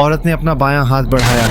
औरत ने अपना बायां हाथ बढ़ाया।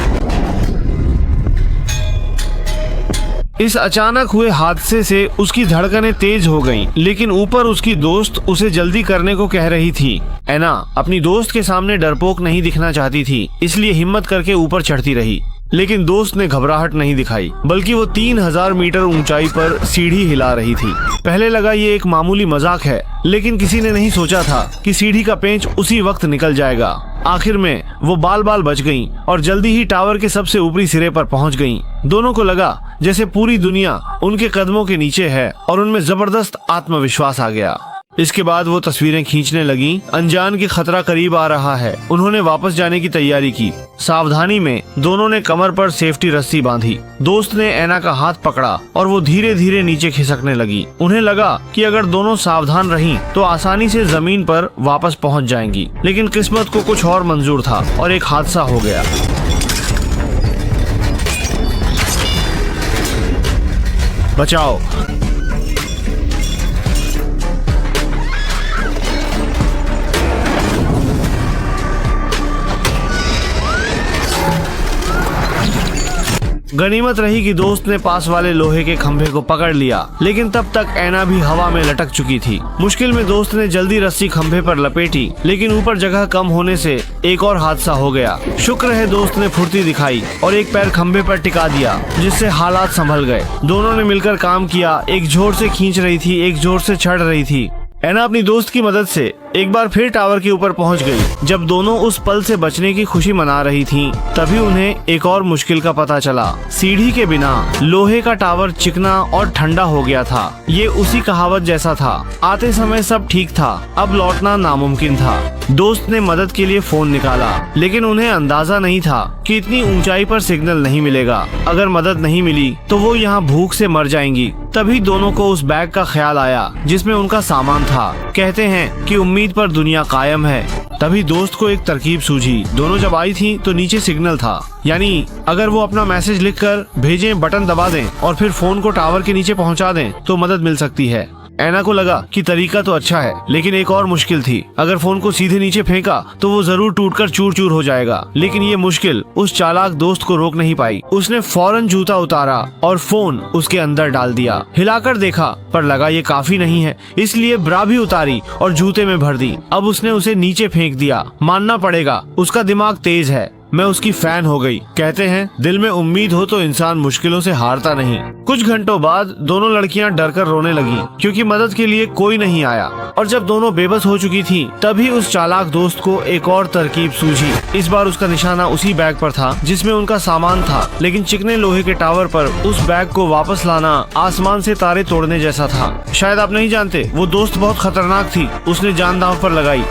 इस अचानक हुए हादसे से उसकी धड़कनें तेज हो गईं, लेकिन ऊपर उसकी दोस्त उसे जल्दी करने को कह रही थी। ऐना अपनी दोस्त के सामने डरपोक नहीं दिखना चाहती थी, इसलिए हिम्मत करके ऊपर चढ़ती रही। लेकिन दोस्त ने घबराहट नहीं दिखाई, बल्कि वो 3000 मीटर ऊंचाई पर सीढ़ी हिला रही थी। पहले लगा ये एक मामूली मजाक है, लेकिन किसी ने नहीं सोचा था कि सीढ़ी का पेंच उसी वक्त निकल जाएगा। आखिर में वो बाल बाल बच गईं और जल्दी ही टावर के सबसे ऊपरी सिरे पर पहुंच गईं। दोनों को लगा जैसे पूरी दुनिया उनके कदमों के नीचे है और उनमें जबरदस्त आत्मविश्वास आ गया। इसके बाद वो तस्वीरें खींचने लगी। अनजान की खतरा करीब आ रहा है। उन्होंने वापस जाने की तैयारी की। सावधानी में दोनों ने कमर पर सेफ्टी रस्सी बांधी। दोस्त ने ऐना का हाथ पकड़ा और वो धीरे धीरे नीचे खिसकने लगी। उन्हें लगा कि अगर दोनों सावधान रहीं तो आसानी से जमीन पर वापस पहुंच जाएंगी, लेकिन किस्मत को कुछ और मंजूर था और एक हादसा हो गया। बचाओ! गनीमत रही कि दोस्त ने पास वाले लोहे के खंभे को पकड़ लिया, लेकिन तब तक ऐना भी हवा में लटक चुकी थी। मुश्किल में दोस्त ने जल्दी रस्सी खंभे पर लपेटी, लेकिन ऊपर जगह कम होने से एक और हादसा हो गया। शुक्र है दोस्त ने फुर्ती दिखाई और एक पैर खंभे पर टिका दिया, जिससे हालात संभल गए। दोनों ने मिलकर काम किया। एक जोर से खींच रही थी, एक जोर से चढ़ रही थी। ऐना अपनी दोस्त की मदद से एक बार फिर टावर के ऊपर पहुंच गई। जब दोनों उस पल से बचने की खुशी मना रही थीं, तभी उन्हें एक और मुश्किल का पता चला। सीढ़ी के बिना लोहे का टावर चिकना और ठंडा हो गया था। ये उसी कहावत जैसा था, आते समय सब ठीक था, अब लौटना नामुमकिन था। दोस्त ने मदद के लिए फोन निकाला, लेकिन उन्हें अंदाजा नहीं था कि इतनी ऊंचाई पर सिग्नल नहीं मिलेगा। अगर मदद नहीं मिली तो वो यहाँ भूख से मर जाएंगी। तभी दोनों को उस बैग का ख्याल आया जिसमें उनका सामान था। कहते हैं कि उम्मीद पर दुनिया कायम है। तभी दोस्त को एक तरकीब सूझी। दोनों जब आई थी तो नीचे सिग्नल था, यानी अगर वो अपना मैसेज लिखकर भेजें, बटन दबा दें और फिर फोन को टावर के नीचे पहुंचा दें तो मदद मिल सकती है। ऐना को लगा कि तरीका तो अच्छा है, लेकिन एक और मुश्किल थी। अगर फोन को सीधे नीचे फेंका तो वो जरूर टूटकर चूर चूर हो जाएगा। लेकिन ये मुश्किल उस चालाक दोस्त को रोक नहीं पाई। उसने फौरन जूता उतारा और फोन उसके अंदर डाल दिया। हिलाकर देखा पर लगा ये काफी नहीं है, इसलिए ब्रा भी उतारी और जूते में भर दी। अब उसने उसे नीचे फेंक दिया। मानना पड़ेगा उसका दिमाग तेज है। मैं उसकी फैन हो गई। कहते हैं दिल में उम्मीद हो तो इंसान मुश्किलों से हारता नहीं। कुछ घंटों बाद दोनों लड़कियां डरकर रोने लगीं, क्योंकि मदद के लिए कोई नहीं आया। और जब दोनों बेबस हो चुकी थीं, तभी उस चालाक दोस्त को एक और तरकीब सूझी। इस बार उसका निशाना उसी बैग पर था जिसमें उनका सामान था, लेकिन चिकने लोहे के टावर पर उस बैग को वापस लाना आसमान से तारे तोड़ने जैसा था। शायद आप नहीं जानते, वो दोस्त बहुत खतरनाक थी। उसने जान दांव पर लगाई।